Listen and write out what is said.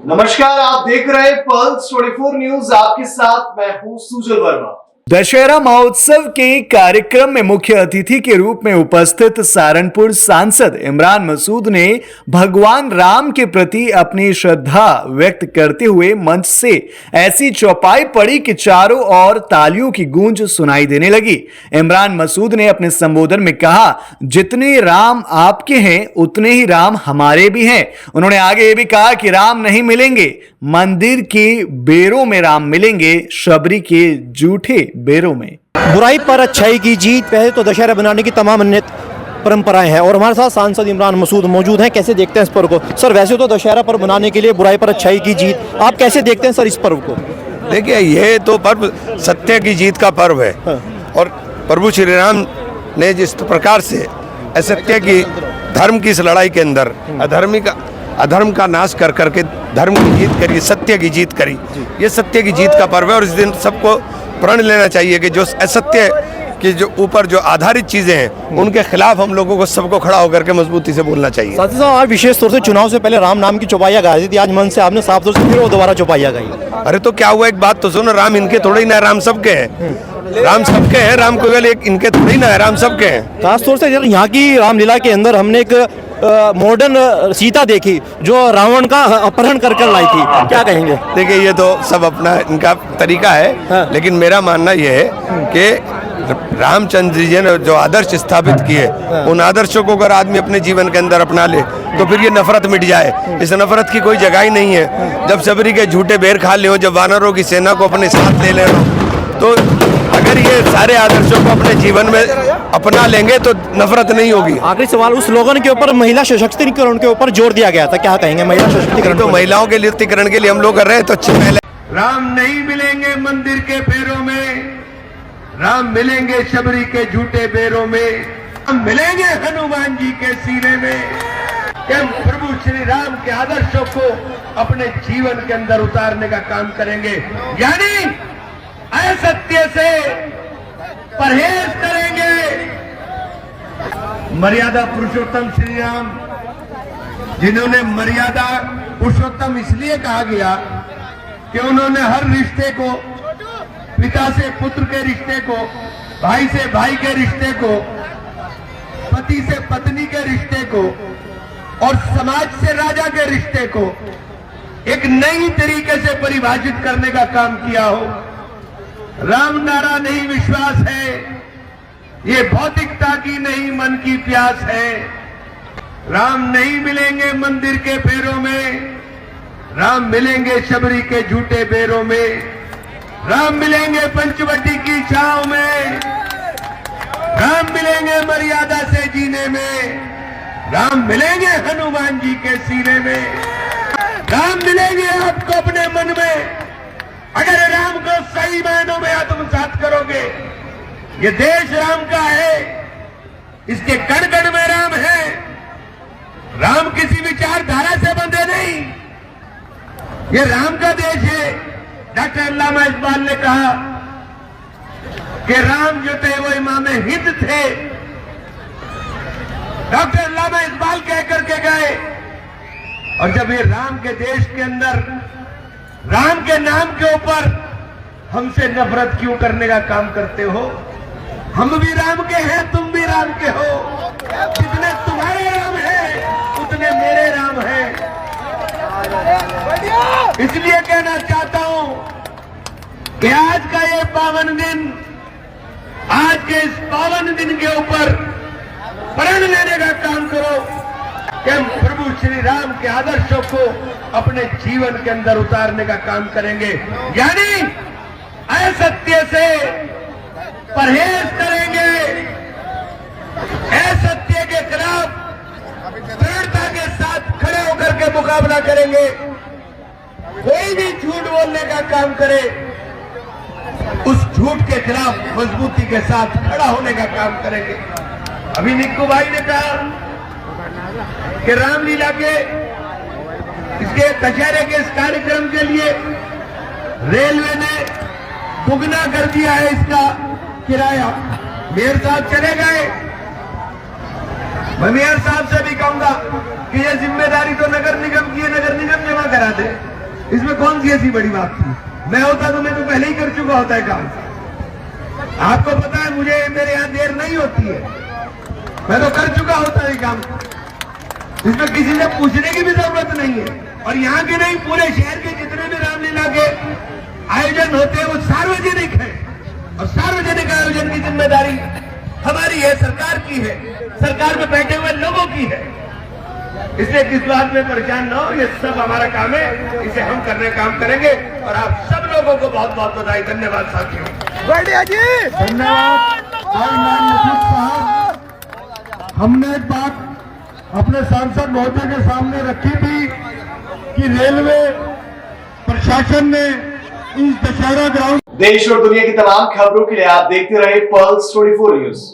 नमस्कार, आप देख रहे हैं पल्स 24 न्यूज। आपके साथ मैं हूं सुजल वर्मा। दशहरा महोत्सव के कार्यक्रम में मुख्य अतिथि के रूप में उपस्थित सहारनपुर सांसद इमरान मसूद ने भगवान राम के प्रति अपनी श्रद्धा व्यक्त करते हुए मंच से ऐसी चौपाई पड़ी कि चारों ओर तालियों की गूंज सुनाई देने लगी। इमरान मसूद ने अपने संबोधन में कहा, जितने राम आपके हैं उतने ही राम हमारे भी हैं। उन्होंने आगे ये भी कहा कि राम नहीं मिलेंगे मंदिर के बेरों में, राम मिलेंगे शबरी के जूठे बेरों में। बुराई पर अच्छाई की जीत पहले तो दशहरा बनाने की तमाम अन्य परंपराएं हैं और हमारे साथ सांसद इमरान मसूद मौजूद हैं। कैसे देखते हैं इस पर्व को? सर, वैसे तो दशहरा पर्व बनाने के लिए बुराई पर अच्छाई की जीत, आप कैसे देखते हैं सर इस पर्व को? देखिए, ये तो पर्व सत्य की जीत का पर्व है। और प्रभु श्री राम ने जिस प्रकार से असत्य की, धर्म की इस लड़ाई के अंदर अधर्म का नाश कर करके धर्म की जीत करी, सत्य की जीत करी, ये सत्य की जीत का पर्व है। और इस दिन सबको प्रण लेना चाहिए कि जो असत्य के जो ऊपर जो आधारित चीजें हैं उनके खिलाफ हम लोगों को सबको खड़ा होकर के मजबूती से बोलना चाहिए। साथ ही साथ आज विशेष तौर से चुनाव से पहले राम नाम की चौपाइयाँ गाई थी, आज मन से आपने साफ तौर से फिर वो दोबारा चौपाइयाँ गाई। अरे तो क्या हुआ, एक बात तो सुनो, राम इनके थोड़े ही ना, राम सबके हैं। राम सबके हैं, राम केवल एक इनके थोड़ी ना है, राम सबके हैं। खास तौर से यहाँ की रामलीला के अंदर हमने एक मॉडर्न सीता देखी जो रावण का अपहरण कर लाई थी, क्या कहेंगे? देखिए, ये तो सब अपना इनका तरीका है, लेकिन मेरा मानना ये है कि रामचंद्र जी ने जो आदर्श स्थापित किए, उन आदर्शों को अगर आदमी अपने जीवन के अंदर अपना ले तो फिर ये नफरत मिट जाए। इस नफरत की कोई जगह ही नहीं है। जब शबरी के झूठे बेर खा ले हो, जब वानरों की सेना को अपने साथ ले ले हो, तो अगर ये सारे आदर्शों को अपने जीवन में अपना लेंगे तो नफरत नहीं होगी। आखिरी सवाल, उस स्लोगन के ऊपर महिला सशक्तिकरण के ऊपर जोर दिया गया था, क्या कहेंगे? महिला सशक्तिकरण तो महिलाओं के सशक्तिकरण के लिए हम लोग कर रहे हैं, तो अच्छे पहले राम नहीं मिलेंगे मंदिर के फेरों में, राम मिलेंगे शबरी के झूठे बेरों में, हम मिलेंगे हनुमान जी के सीने में। हम प्रभु श्री राम के आदर्शों को अपने जीवन के अंदर उतारने का काम करेंगे, यानी असत्य से परहेज करेंगे। मर्यादा पुरुषोत्तम श्री राम, जिन्होंने मर्यादा पुरुषोत्तम इसलिए कहा गया कि उन्होंने हर रिश्ते को, पिता से पुत्र के रिश्ते को, भाई से भाई के रिश्ते को, पति से पत्नी के रिश्ते को और समाज से राजा के रिश्ते को एक नई तरीके से परिभाषित करने का काम किया हो। राम नारा नहीं विश्वास है, ये भौतिकता की नहीं मन की प्यास है। राम नहीं मिलेंगे मंदिर के फेरों में, राम मिलेंगे शबरी के झूठे बेरों में, राम मिलेंगे पंचवटी की छांव में, राम मिलेंगे मर्यादा से जीने में, राम मिलेंगे हनुमान जी के सीने में, राम मिलेंगे आपको अपने मन में अगर राम को सही मायनों में आत्मसात करोगे। ये देश राम का है, इसके कण कण में राम है। राम किसी विचारधारा से बंधे नहीं, ये राम का देश है। डॉक्टर अल्लामा इकबाल ने कहा कि राम जो थे वो इमाम हिंद थे। डॉक्टर अल्लामा इकबाल कह करके गए, और जब ये राम के देश के अंदर राम के नाम के ऊपर हमसे नफरत क्यों करने का काम करते हो? हम भी राम के हैं, तुम भी राम के हो। जितने तुम्हारे राम हैं उतने मेरे राम हैं। इसलिए कहना चाहता हूं कि आज का ये पावन दिन, आज के इस पावन दिन के ऊपर प्रण लेने का काम करो कि हम प्रभु श्री राम के आदर्शों को अपने जीवन के अंदर उतारने का काम करेंगे, यानी असत्य से परहेज करेंगे, असत्य के खिलाफ दृढ़ता के साथ खड़े होकर के मुकाबला करेंगे। कोई भी झूठ बोलने का काम करे, उस झूठ के खिलाफ मजबूती के साथ खड़ा होने का काम करेंगे। अभी निक्कू भाई ने कहा कि रामलीला के इसके दशहरे के इस कार्यक्रम के लिए रेलवे ने दुगना कर दिया है इसका किराया। मेयर साहब चले गए, मैं मेयर साहब से भी कहूंगा कि ये जिम्मेदारी तो नगर निगम की है, नगर निगम जमा करा दे। इसमें कौन सी ऐसी बड़ी बात थी? मैं होता तो मैं तो पहले ही कर चुका होता है काम। आपको पता है मुझे मेरे यहाँ देर नहीं होती है, मैं तो कर चुका होता है काम। इसमें किसी से पूछने की भी जरूरत नहीं है। और यहाँ के नहीं, पूरे शहर के जितने भी रामलीला के आयोजन होते हैं वो सार्वजनिक है, और सार्वजनिक आयोजन की जिम्मेदारी हमारी है, सरकार की है, सरकार में बैठे हुए लोगों की है। इसलिए किस बात में परेशान न हो, ये सब हमारा काम है, इसे हम करने काम करेंगे। और आप सब लोगों को बहुत बहुत बधाई, धन्यवाद साथियों। बढ़िया जी, धन्यवाद। मसूद साहब, हमने एक बात अपने सांसद महोदय के सामने रखी थी कि रेलवे प्रशासन ने इस दशहरा ग्राउंड देश और दुनिया की तमाम खबरों के लिए आप देखते रहे पल्स 24 न्यूज।